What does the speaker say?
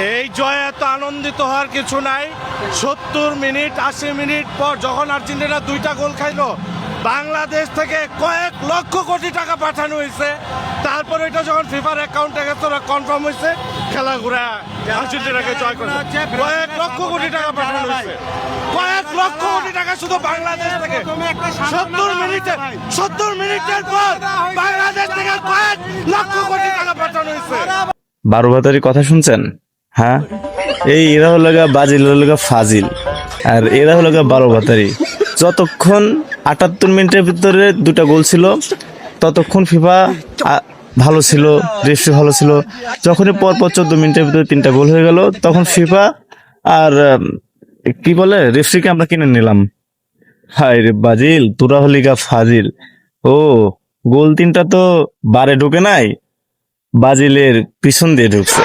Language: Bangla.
এই জয়ে এত আনন্দিত হওয়ার কিছু নাই। 70 মিনিট 80 মিনিট পর যখন আর্জেন্টিনা 2টা গোল খাইলো, বাংলাদেশ থেকে কয়েক লক্ষ কোটি টাকা পাঠানো হয়েছে। তারপরে এটা যখন ফিফার অ্যাকাউন্টে গেছে ওরা কনফার্ম হয়েছে খেলা ঘুরে আর্জেন্টিনাকে জয় করেছে। কয়েক লক্ষ কোটি টাকা পাঠানো হয়েছে, কয়েক লক্ষ কোটি টাকা শুধু বাংলাদেশ থেকে। 70 মিনিটের পর বাংলাদেশ থেকে কয়েক লক্ষ কোটি টাকা পাঠানো হয়েছে। 12 ভাতারি কথা শুনছেন? হ্যাঁ, এই এরা হলো গা বাজিল, হলো গা ফাজিল, আর এরা হলো গা 12 ভাতারি। যতক্ষণ 78 মিনিটের ভিতরে 2টা গোল ছিল ততক্ষণ ফিফা ভালো ছিল, রেফারি ভালো ছিল। যখনই পরপর 14 মিনিটের ভিতরে 3টা গোল হয়ে গেল তখন ফিফা আর কি বলে রেফারিকে আমরা কিনে নিলাম। হায় রে বাজিল, তোরা হলি গা ফাজিল। ও গোল 3টা তো বারে ঢুকে নাই, বাজিলের পিছন দিয়ে ঢুকছে।